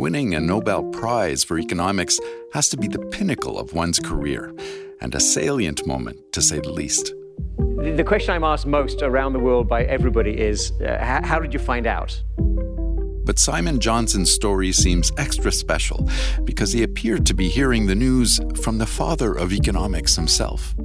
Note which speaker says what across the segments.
Speaker 1: winning a Nobel Prize for economics has to be the pinnacle of one's career, and a salient moment, to say the least.
Speaker 2: The question I'm asked most around the world by everybody is, how did you find out?
Speaker 1: But Simon Johnson's story seems extra special because he appeared to be hearing the news from the father of economics himself.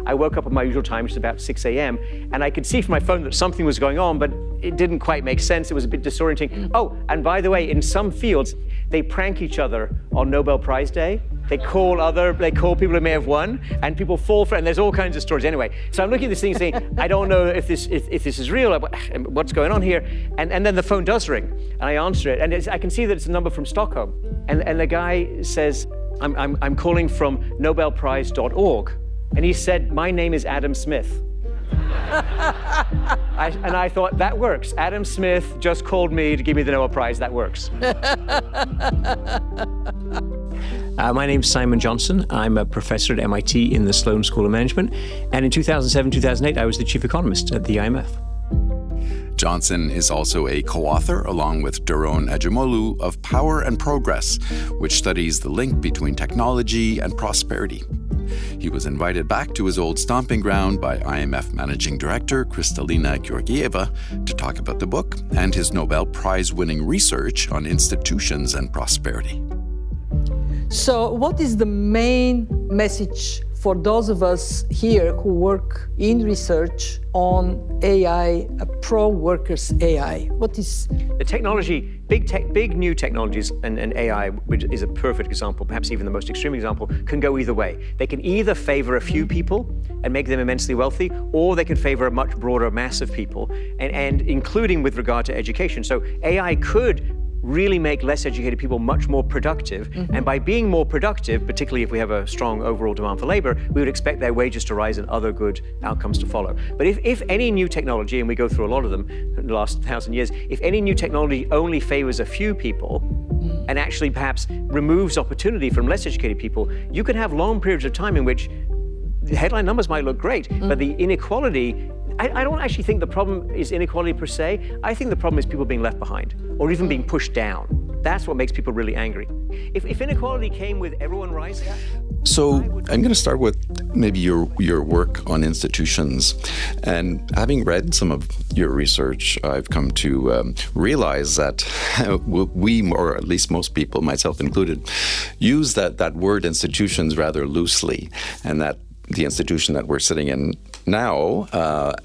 Speaker 2: I woke up at my usual time, which is about 6 a.m., and I could see from my phone that something was going on, but it didn't quite make sense. It was a bit disorienting. Oh, and by the way, in some fields, they prank each other on Nobel Prize Day. They call people who may have won, and people fall for it, and there's all kinds of stories. Anyway, so I'm looking at this thing saying, I don't know if this is real, what's going on here? And then the phone does ring, and I answer it, and I can see that it's a number from Stockholm. And the guy says, I'm calling from nobelprize.org. And he said, my name is Adam Smith. And I thought, that works. Adam Smith just called me to give me the Nobel Prize. That works. My name's Simon Johnson. I'm a professor at MIT in the Sloan School of Management. And in 2007, 2008, I was the chief economist at the IMF.
Speaker 1: Johnson is also a co-author, along with Daron Acemoglu, of Power and Progress, which studies the link between technology and prosperity. He was invited back to his old stomping ground by IMF Managing Director Kristalina Georgieva to talk about the book and his Nobel Prize-winning research on institutions and prosperity.
Speaker 3: So what is the main message for those of us here who work in research on AI, pro-workers AI? What is...
Speaker 2: The technology, big new technologies and AI, which is a perfect example, perhaps even the most extreme example, can go either way. They can either favor a few people and make them immensely wealthy, or they can favor a much broader mass of people, and including with regard to education. So AI could really make less educated people much more productive. Mm-hmm. And by being more productive, particularly if we have a strong overall demand for labor, we would expect their wages to rise and other good outcomes to follow. But if any new technology, and we go through a lot of them in the last 1,000 years, if any new technology only favors a few people and actually perhaps removes opportunity from less educated people, you can have long periods of time in which the headline numbers might look great, but the inequality, I don't actually think the problem is inequality per se. I think the problem is people being left behind or even being pushed down. That's what makes people really angry. If inequality came with everyone rising...
Speaker 1: So I'm going to start with maybe your work on institutions. And having read some of your research, I've come to realize that we, or at least most people, myself included, use that word institutions rather loosely, and that the institution that we're sitting in now,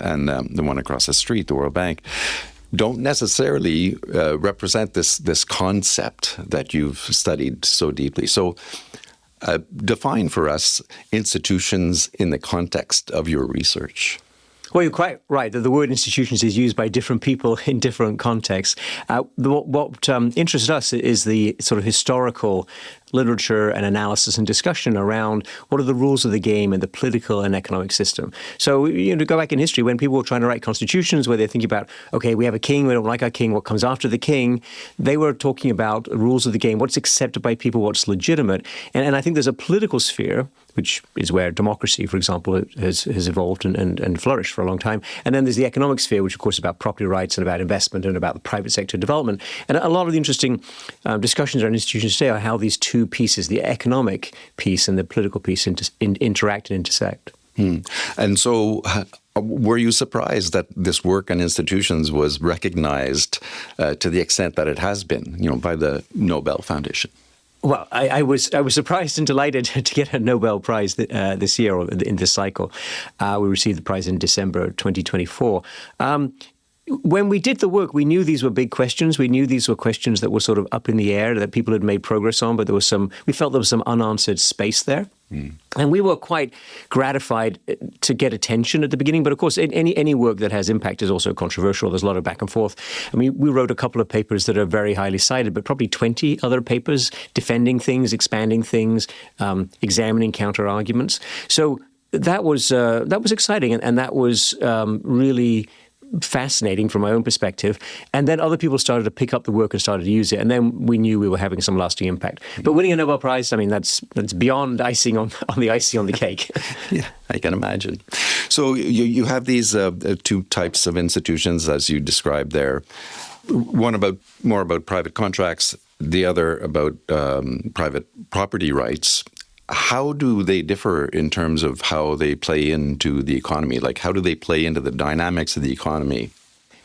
Speaker 1: and the one across the street, the World Bank, don't necessarily represent this concept that you've studied so deeply. So define for us institutions in the context of your research.
Speaker 2: Well, you're quite right that the word institutions is used by different people in different contexts. What interests us is the sort of historical literature and analysis and discussion around what are the rules of the game in the political and economic system. So, to go back in history, when people were trying to write constitutions, where they're thinking about, okay, we have a king, we don't like our king, what comes after the king, they were talking about rules of the game, what's accepted by people, what's legitimate. And I think there's a political sphere, which is where democracy, for example, has evolved and flourished for a long time. And then there's the economic sphere, which of course is about property rights and about investment and about the private sector development. And a lot of the interesting discussions around institutions today are how these two pieces, the economic piece and the political piece, interact and intersect.
Speaker 1: And so were you surprised that this work on institutions was recognized to the extent that it has been, by the Nobel Foundation?
Speaker 2: Well, I was surprised and delighted to get a Nobel Prize this year, or in this cycle. We received the prize in December 2024. When we did the work, we knew these were big questions. We knew these were questions that were sort of up in the air, that people had made progress on, but we felt there was some unanswered space there. And we were quite gratified to get attention at the beginning. But of course, any work that has impact is also controversial. There's a lot of back and forth. I mean, we wrote a couple of papers that are very highly cited, but probably 20 other papers defending things, expanding things, examining counter arguments. So that was exciting, and that was really fascinating from my own perspective. And then other people started to pick up the work and started to use it. And then we knew we were having some lasting impact. But winning a Nobel Prize, I mean, that's beyond icing on the icing on the cake.
Speaker 1: Yeah, I can imagine. So you have these two types of institutions, as you described there. one more about private contracts, the other about private property rights. How do they differ in terms of how they play into the economy? Like, how do they play into the dynamics of the economy?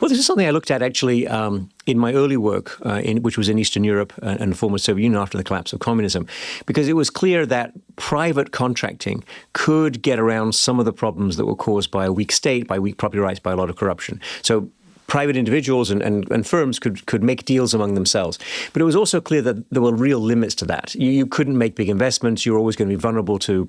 Speaker 2: Well, this is something I looked at actually in my early work, which was in Eastern Europe and the former Soviet Union after the collapse of communism, because it was clear that private contracting could get around some of the problems that were caused by a weak state, by weak property rights, by a lot of corruption. So private individuals and firms could make deals among themselves. But it was also clear that there were real limits to that. You couldn't make big investments. You were always going to be vulnerable to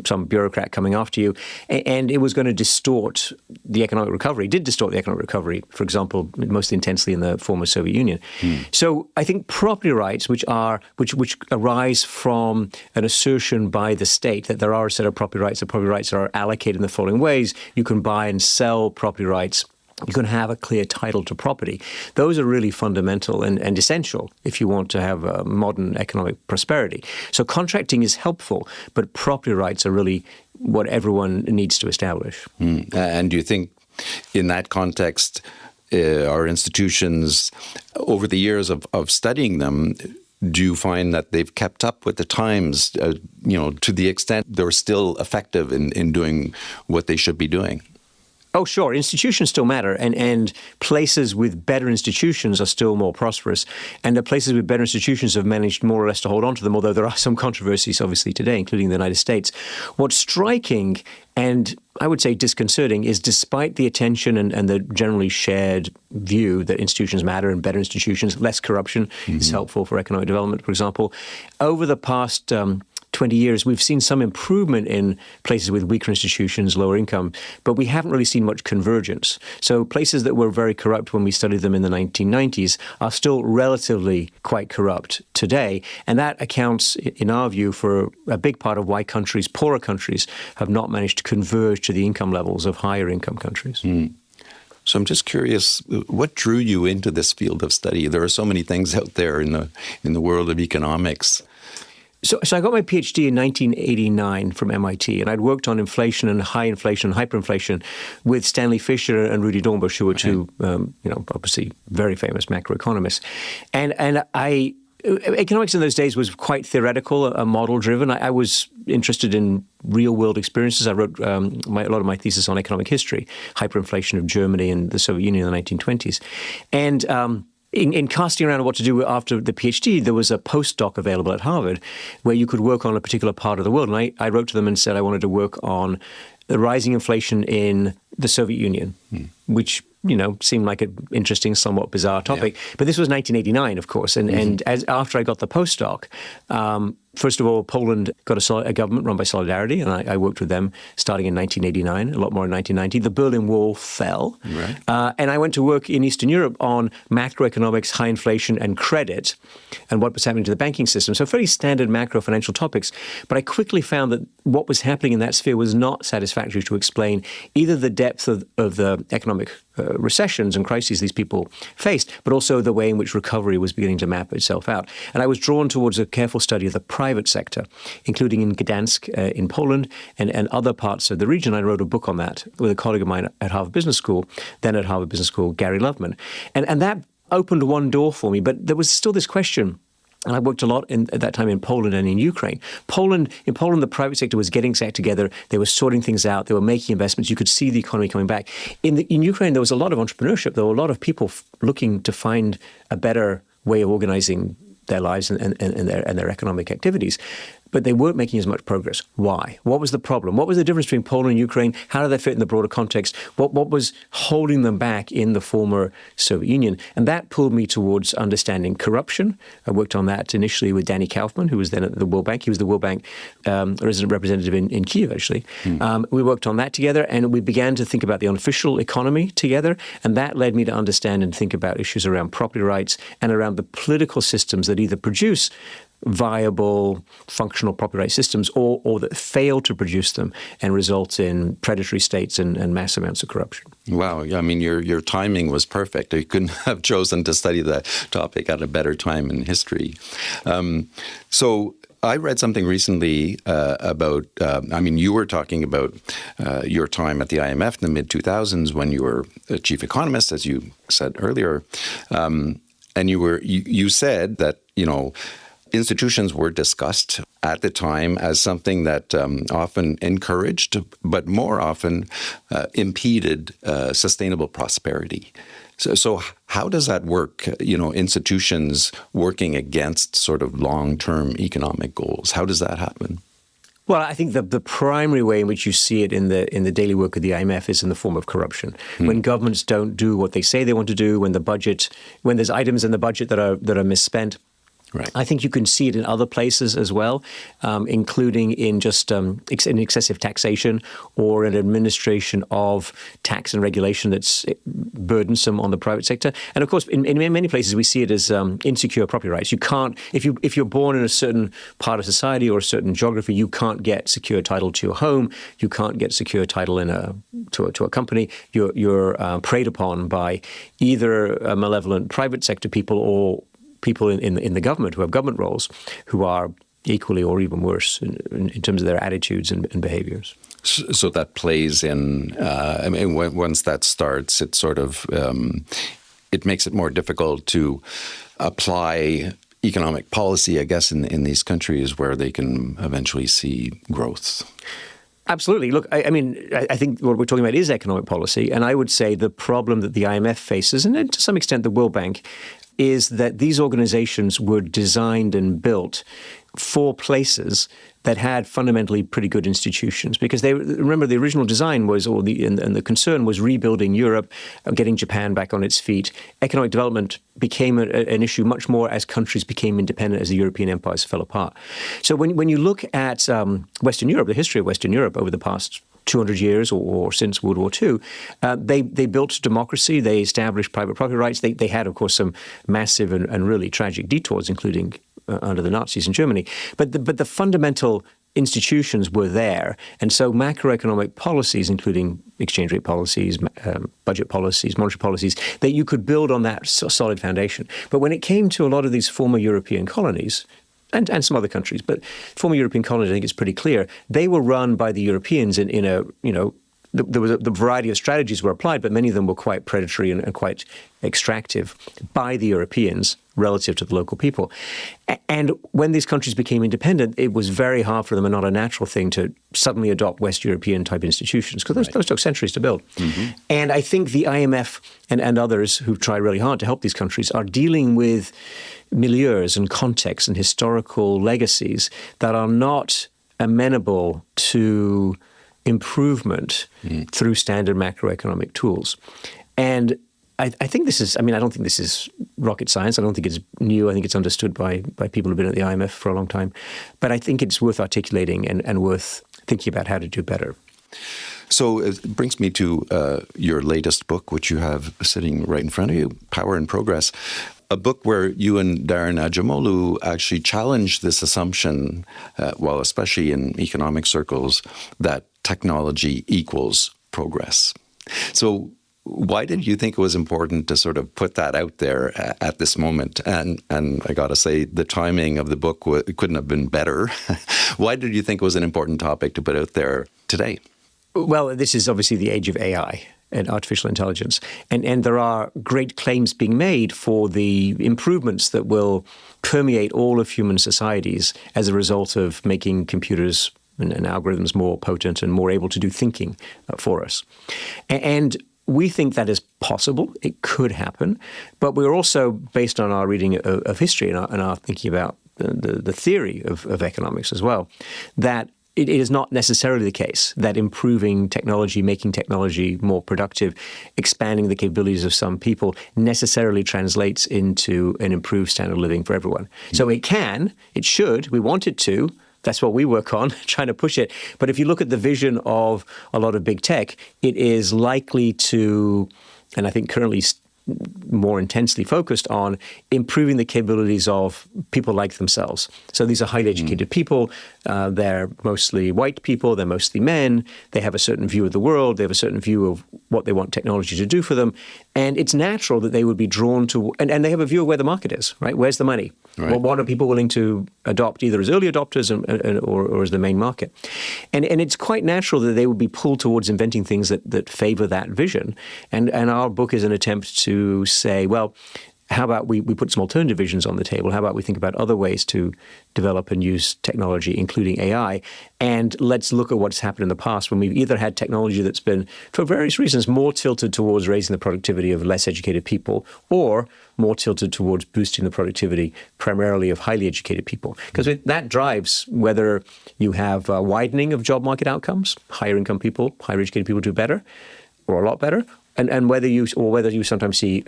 Speaker 2: some bureaucrat coming after you. And it was going to distort the economic recovery. It did distort the economic recovery, for example, most intensely in the former Soviet Union. So I think property rights, which arise from an assertion by the state that there are a set of property rights, the property rights are allocated in the following ways. You can buy and sell property rights. You can have a clear title to property. Those are really fundamental and essential if you want to have a modern economic prosperity. So contracting is helpful, but property rights are really what everyone needs to establish.
Speaker 1: And do you think in that context, our institutions, over the years of studying them, do you find that they've kept up with the times, to the extent they're still effective in doing what they should be doing?
Speaker 2: Oh, sure. Institutions still matter, and places with better institutions are still more prosperous. And the places with better institutions have managed more or less to hold on to them, although there are some controversies, obviously, today, including the United States. What's striking and I would say disconcerting is despite the attention and the generally shared view that institutions matter and better institutions, less corruption is helpful for economic development, for example, over the past 20 years, we've seen some improvement in places with weaker institutions, lower income, but we haven't really seen much convergence. So places that were very corrupt when we studied them in the 1990s are still relatively quite corrupt today. And that accounts, in our view, for a big part of why countries, poorer countries, have not managed to converge to the income levels of higher income countries.
Speaker 1: So I'm just curious, what drew you into this field of study? There are so many things out there in the world of economics.
Speaker 2: So I got my PhD in 1989 from MIT, and I'd worked on inflation and high inflation and hyperinflation with Stanley Fischer and Rudy Dornbusch, who were two, obviously very famous macroeconomists. And economics in those days was quite theoretical, model-driven. I was interested in real-world experiences. I wrote a lot of my thesis on economic history, hyperinflation of Germany and the Soviet Union in the 1920s. And in casting around what to do after the PhD, there was a postdoc available at Harvard where you could work on a particular part of the world. And I wrote to them and said I wanted to work on the rising inflation in the Soviet Union, which seemed like an interesting, somewhat bizarre topic. Yeah. But this was 1989, of course. And after I got the postdoc, first of all, Poland got a government run by Solidarity, and I worked with them starting in 1989, a lot more in 1990. The Berlin Wall fell. Right. And I went to work in Eastern Europe on macroeconomics, high inflation, and credit, and what was happening to the banking system. So fairly standard macro financial topics. But I quickly found that what was happening in that sphere was not satisfactory to explain either the depth of the economic recessions and crises these people faced, but also the way in which recovery was beginning to map itself out. And I was drawn towards a careful study of the private sector, including in Gdansk in Poland and other parts of the region. I wrote a book on that with a colleague of mine at Harvard Business School, then at Harvard Business School, Gary Loveman. And that opened one door for me, but there was still this question. And I worked a lot at that time in Poland and in Ukraine. In Poland, the private sector was getting its act together. They were sorting things out. They were making investments. You could see the economy coming back. In Ukraine, there was a lot of entrepreneurship. There were a lot of people looking to find a better way of organizing their lives and their economic activities. But they weren't making as much progress. Why? What was the problem? What was the difference between Poland and Ukraine? How did they fit in the broader context? What was holding them back in the former Soviet Union? And that pulled me towards understanding corruption. I worked on that initially with Danny Kaufman, who was then at the World Bank. He was the World Bank resident representative in Kyiv, actually. We worked on that together, and we began to think about the unofficial economy together. And that led me to understand and think about issues around property rights and around the political systems that either produce viable, functional property rights systems or that fail to produce them and result in predatory states and mass amounts of corruption.
Speaker 1: Wow. I mean, your timing was perfect. You couldn't have chosen to study the topic at a better time in history. So I read something recently about, you were talking about your time at the IMF in the mid-2000s when you were a chief economist, as you said earlier. And you said that, institutions were discussed at the time as something that often encouraged, but more often impeded sustainable prosperity. So how does that work? Institutions working against sort of long-term economic goals. How does that happen?
Speaker 2: Well, I think the primary way in which you see it in the daily work of the IMF is in the form of corruption. When governments don't do what they say they want to do, when there's items in the budget that are misspent.
Speaker 1: Right.
Speaker 2: I think you can see it in other places as well, including in just in excessive taxation or an administration of tax and regulation that's burdensome on the private sector. And of course, in many places, we see it as insecure property rights. You can't, if you're born in a certain part of society or a certain geography, you can't get secure title to your home. You can't get secure title to a company. You're preyed upon by either malevolent private sector people or people in the government who have government roles who are equally or even worse in terms of their attitudes and behaviors.
Speaker 1: So that plays in, once that starts, it sort of, it makes it more difficult to apply economic policy, I guess, in these countries where they can eventually see growth.
Speaker 2: Absolutely. Look, I think what we're talking about is economic policy. And I would say the problem that the IMF faces, and to some extent the World Bank, is that these organizations were designed and built for places that had fundamentally pretty good institutions. Because remember, the original design was, and the concern was rebuilding Europe, getting Japan back on its feet. Economic development became an issue much more as countries became independent, as the European empires fell apart. So when you look at Western Europe, the history of Western Europe over the past 200 years or since World War II, they built democracy. They established private property rights. They had, of course, some massive and really tragic detours, including under the Nazis in Germany. But the fundamental institutions were there. And so macroeconomic policies, including exchange rate policies, budget policies, monetary policies, that you could build on that solid foundation. But when it came to a lot of these former European colonies, and some other countries, but former European colonies, I think it's pretty clear, they were run by the Europeans in a, there was the variety of strategies were applied, but many of them were quite predatory and quite extractive by the Europeans relative to the local people. And when these countries became independent, it was very hard for them and not a natural thing to suddenly adopt West European type institutions, because those took centuries to build. Mm-hmm. And I think the IMF and others who've tried really hard to help these countries are dealing with milieus and contexts and historical legacies that are not amenable to improvement through standard macroeconomic tools. And I think this is, I don't think this is rocket science. I don't think it's new. I think it's understood by people who've been at the IMF for a long time. But I think it's worth articulating and worth thinking about how to do better.
Speaker 1: So it brings me to your latest book, which you have sitting right in front of you, Power and Progress, a book where you and Daron Acemoglu actually challenged this assumption, especially in economic circles, that technology equals progress. So why did you think it was important to sort of put that out there at this moment? And I got to say, the timing of the book couldn't have been better. Why did you think it was an important topic to put out there today?
Speaker 2: Well, this is obviously the age of AI and artificial intelligence. And there are great claims being made for the improvements that will permeate all of human societies as a result of making computers and algorithms more potent and more able to do thinking for us. And we think that is possible. It could happen. But we're also, based on our reading of history and our thinking about the theory of economics as well, that it is not necessarily the case that improving technology, making technology more productive, expanding the capabilities of some people necessarily translates into an improved standard of living for everyone. So it can, it should, we want it to. That's what we work on, trying to push it. But if you look at the vision of a lot of big tech, it is likely to, and I think currently more intensely focused on improving the capabilities of people like themselves. So these are highly educated people. They're mostly white people. They're mostly men. They have a certain view of the world. They have a certain view of what they want technology to do for them. And it's natural that they would be drawn to, and they have a view of where the market is, right? Where's the money?
Speaker 1: Right.
Speaker 2: Well, what are people willing to adopt, either as early adopters or as the main market? And it's quite natural that they would be pulled towards inventing things that favor that vision. And our book is an attempt to say, well, how about we put some alternative visions on the table? How about we think about other ways to develop and use technology, including AI? And let's look at what's happened in the past when we've either had technology that's been, for various reasons, more tilted towards raising the productivity of less educated people, or more tilted towards boosting the productivity primarily of highly educated people. Because that drives whether you have a widening of job market outcomes, higher income people, higher educated people do better, or a lot better, and whether you sometimes see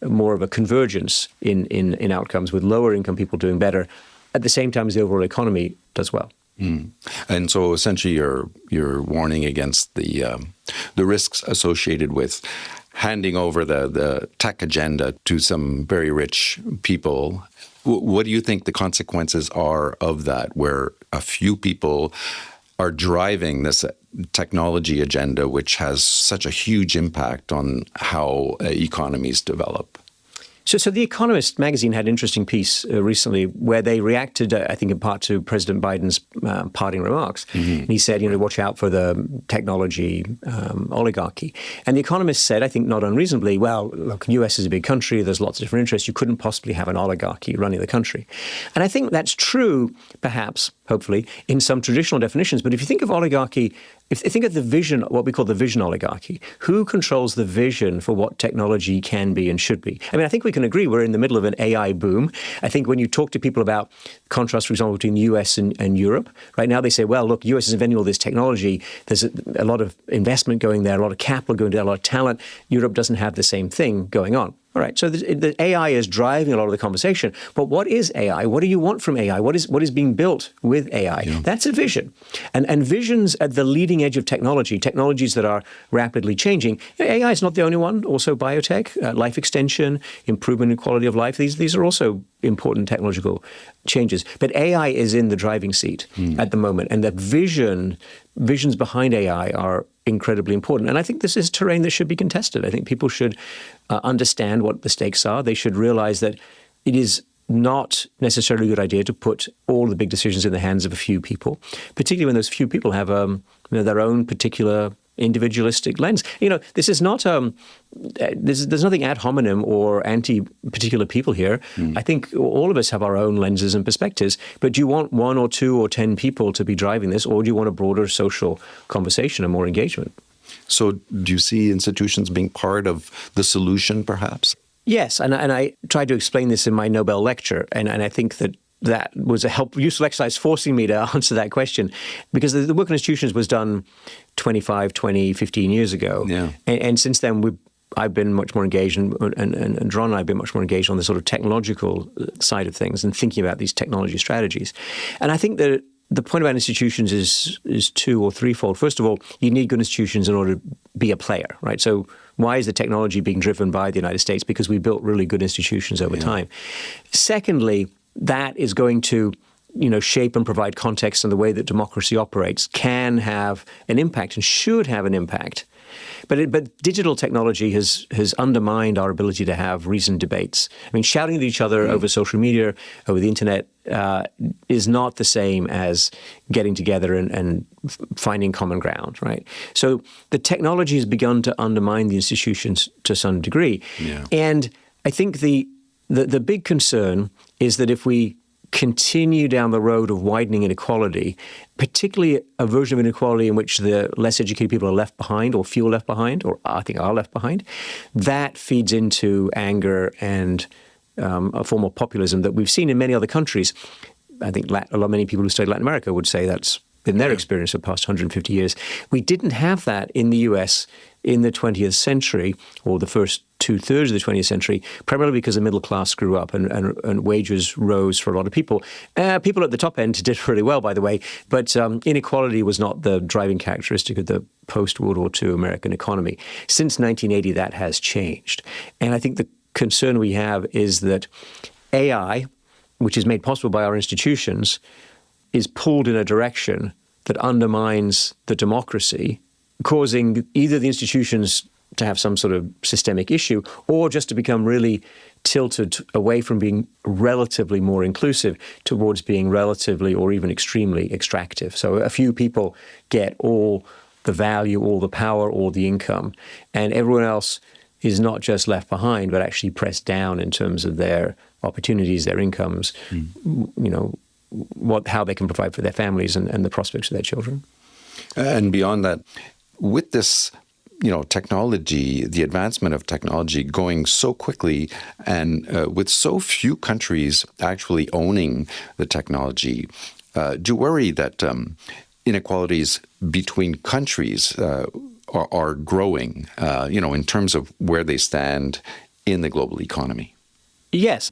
Speaker 2: more of a convergence in outcomes with lower income people doing better at the same time as the overall economy does well.
Speaker 1: Mm. And so essentially you're warning against the risks associated with handing over the tech agenda to some very rich people. What do you think the consequences are of that, where a few people are driving this technology agenda, which has such a huge impact on how economies develop?
Speaker 2: So The Economist magazine had an interesting piece recently where they reacted, I think in part to President Biden's parting remarks. Mm-hmm. And he said, watch out for the technology oligarchy. And The Economist said, I think not unreasonably, well, look, the US is a big country. There's lots of different interests. You couldn't possibly have an oligarchy running the country. And I think that's true, perhaps, hopefully, in some traditional definitions. But if you think of oligarchy, if you think of the vision, what we call the vision oligarchy, who controls the vision for what technology can be and should be? I mean, I think we can agree we're in the middle of an AI boom. I think when you talk to people about contrast, for example, between the US and Europe, right now they say, well, look, US is inventing all this technology. There's a lot of investment going there, a lot of capital going there, a lot of talent. Europe doesn't have the same thing going on. All right, so the AI is driving a lot of the conversation. But what is AI? What do you want from AI? What is being built with AI? Yeah. That's a vision. And visions at the leading edge of technologies that are rapidly changing. AI is not the only one. Also biotech, life extension, improvement in quality of life. These are also important technological changes. But AI is in the driving seat at the moment. And the visions behind AI are incredibly important. And I think this is terrain that should be contested. I think people should understand what the stakes are. They should realize that it is not necessarily a good idea to put all the big decisions in the hands of a few people, particularly when those few people have their own particular individualistic lens. This is not there's nothing ad hominem or anti-particular people here. I think all of us have our own lenses and perspectives, but do you want 1 or 2 or 10 people to be driving this, or do you want a broader social conversation and more engagement?
Speaker 1: So do you see institutions being part of the solution, perhaps?
Speaker 2: Yes, and I tried to explain this in my Nobel lecture, and I think that was a useful exercise forcing me to answer that question, because the work on institutions was done 25, 20, 15 years ago. Yeah. And since then, I've been much more engaged, and Daron and I have been much more engaged on the sort of technological side of things and thinking about these technology strategies. And I think that the point about institutions is 2 or 3-fold. First of all, you need good institutions in order to be a player, right? So why is the technology being driven by the United States? Because we built really good institutions over time. Secondly, that is going to shape and provide context, and the way that democracy operates can have an impact and should have an impact. But digital technology has undermined our ability to have reasoned debates. I mean, shouting at each other over social media, over the internet, is not the same as getting together and finding common ground, right? So the technology has begun to undermine the institutions to some degree. Yeah. And I think the big concern is that if we continue down the road of widening inequality, particularly a version of inequality in which the less educated people are left behind, or feel left behind, or I think are left behind, that feeds into anger and a form of populism that we've seen in many other countries. I think many people who study Latin America would say that's been their experience for the past 150 years. We didn't have that in the US in the 20th century, or the first 2/3 of the 20th century, primarily because the middle class grew up and wages rose for a lot of people. People at the top end did really well, by the way, but inequality was not the driving characteristic of the post-World War II American economy. Since 1980, that has changed. And I think the concern we have is that AI, which is made possible by our institutions, is pulled in a direction that undermines the democracy, causing either the institutions to have some sort of systemic issue, or just to become really tilted away from being relatively more inclusive towards being relatively or even extremely extractive. So a few people get all the value, all the power, all the income, and everyone else is not just left behind, but actually pressed down in terms of their opportunities, their incomes, how they can provide for their families and the prospects of their children.
Speaker 1: And beyond that, with this technology, the advancement of technology going so quickly, and with so few countries actually owning the technology, do you worry that inequalities between countries are growing, in terms of where they stand in the global economy?
Speaker 2: Yes.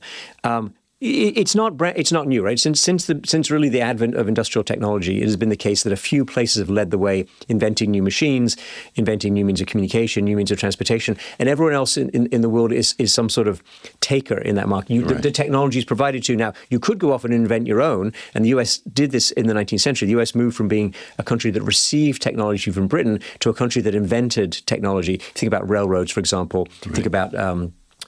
Speaker 2: It's not new, right? Since really the advent of industrial technology, it has been the case that a few places have led the way, inventing new machines, inventing new means of communication, new means of transportation, and everyone else in the world is some sort of taker in that market. The technology is provided to you. Now, you could go off and invent your own, and the U.S. did this in the 19th century. The U.S. moved from being a country that received technology from Britain to a country that invented technology. Think about railroads, for example. Right. Think about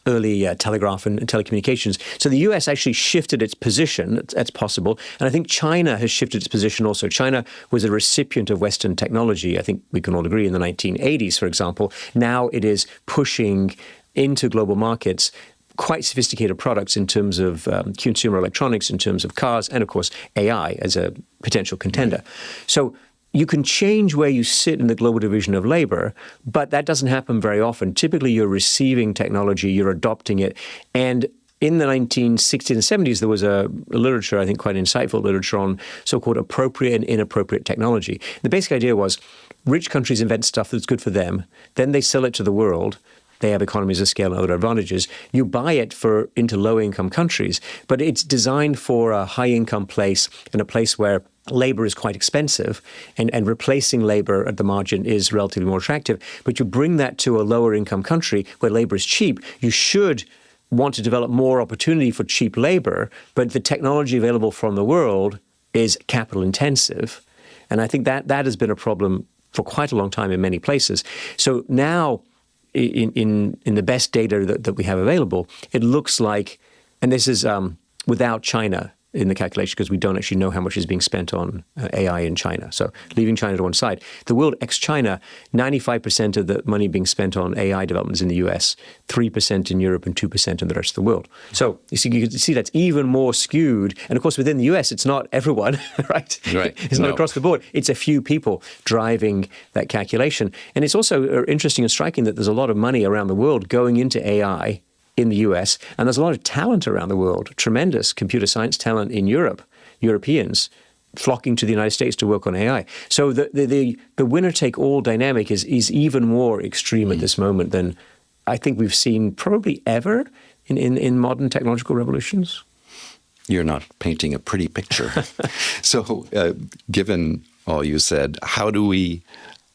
Speaker 2: early telegraph and telecommunications. So the U.S. actually shifted its position. That's possible. And I think China has shifted its position also. China was a recipient of Western technology, I think we can all agree, in the 1980s, for example. Now it is pushing into global markets quite sophisticated products in terms of consumer electronics, in terms of cars, and of course AI as a potential contender. So you can change where you sit in the global division of labor, but that doesn't happen very often. Typically, you're receiving technology, you're adopting it. And in the 1960s and 70s, there was a literature, I think quite insightful literature on so-called appropriate and inappropriate technology. The basic idea was rich countries invent stuff that's good for them, then they sell it to the world. They have economies of scale and other advantages. You buy it into low-income countries, but it's designed for a high-income place and a place where labor is quite expensive, and replacing labor at the margin is relatively more attractive. But you bring that to a lower-income country where labor is cheap, you should want to develop more opportunity for cheap labor, but the technology available from the world is capital-intensive. And I think that has been a problem for quite a long time in many places. So now, in the best data that we have available, it looks like, and this is without China in the calculation, because we don't actually know how much is being spent on AI in China. So leaving China to one side, the world ex-China, 95% of the money being spent on AI development is in the US, 3% in Europe, and 2% in the rest of the world. So you can see that's even more skewed. And of course, within the US, it's not everyone, right? It's not across the board. It's a few people driving that calculation. And it's also interesting and striking that there's a lot of money around the world going into AI in the US, and there's a lot of talent around the world, tremendous computer science talent in Europe, Europeans flocking to the United States to work on AI. So the winner-take-all dynamic is even more extreme at this moment than I think we've seen probably ever in modern technological revolutions.
Speaker 1: You're not painting a pretty picture. So given all you said, how do we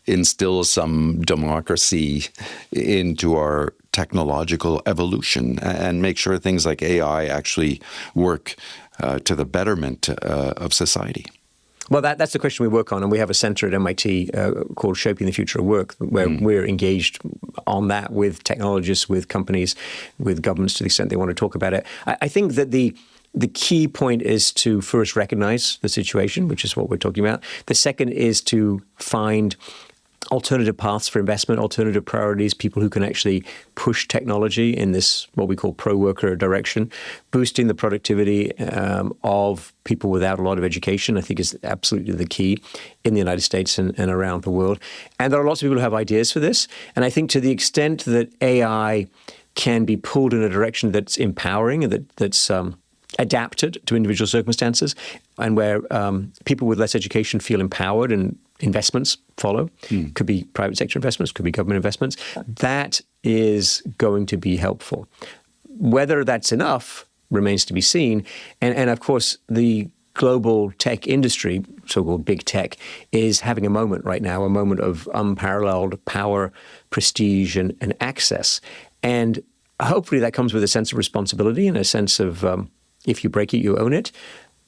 Speaker 1: instill some democracy into our technological evolution and make sure things like AI actually work to the betterment of society?
Speaker 2: Well, that's the question we work on, and we have a center at MIT called Shaping the Future of Work, where we're engaged on that with technologists, with companies, with governments to the extent they want to talk about it. I think that the key point is to first recognize the situation, which is what we're talking about. The second is to find alternative paths for investment, alternative priorities, people who can actually push technology in this, what we call pro-worker direction. Boosting the productivity of people without a lot of education, I think, is absolutely the key in the United States and around the world. And there are lots of people who have ideas for this. And I think to the extent that AI can be pulled in a direction that's empowering and that's adapted to individual circumstances, and where people with less education feel empowered and investments follow, could be private sector investments, could be government investments, that is going to be helpful. Whether that's enough remains to be seen. And of course, the global tech industry, so-called big tech, is having a moment right now, a moment of unparalleled power, prestige, and access. And hopefully that comes with a sense of responsibility and a sense of if you break it, you own it.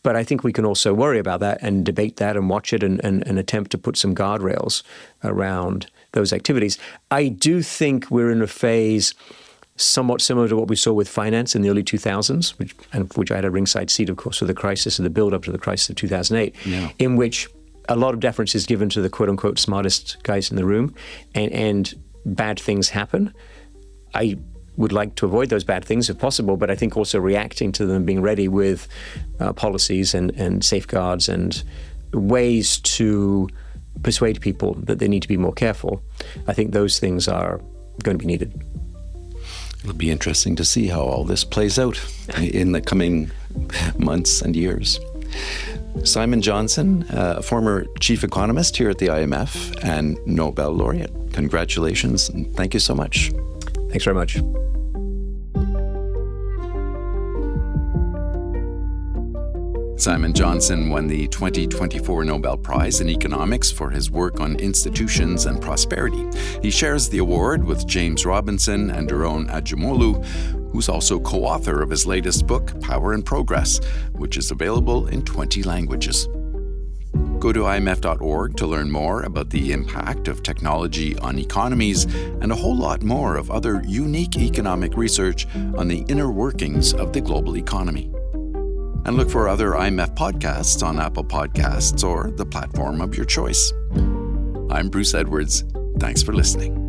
Speaker 2: But I think we can also worry about that and debate that and watch it and attempt to put some guardrails around those activities. I do think we're in a phase somewhat similar to what we saw with finance in the early 2000s, which I had a ringside seat, of course, for the crisis and the build-up to the crisis of 2008, in which a lot of deference is given to the quote-unquote smartest guys in the room, and bad things happen. I would like to avoid those bad things if possible, but I think also reacting to them, being ready with policies and safeguards and ways to persuade people that they need to be more careful. I think those things are going to be needed.
Speaker 1: It'll be interesting to see how all this plays out in the coming months and years. Simon Johnson, a former chief economist here at the IMF and Nobel laureate. Congratulations and thank you so much.
Speaker 2: Thanks very much.
Speaker 1: Simon Johnson won the 2024 Nobel Prize in Economics for his work on institutions and prosperity. He shares the award with James Robinson and Daron Acemoglu, who's also co-author of his latest book, Power and Progress, which is available in 20 languages. Go to imf.org to learn more about the impact of technology on economies and a whole lot more of other unique economic research on the inner workings of the global economy. And look for other IMF podcasts on Apple Podcasts or the platform of your choice. I'm Bruce Edwards. Thanks for listening.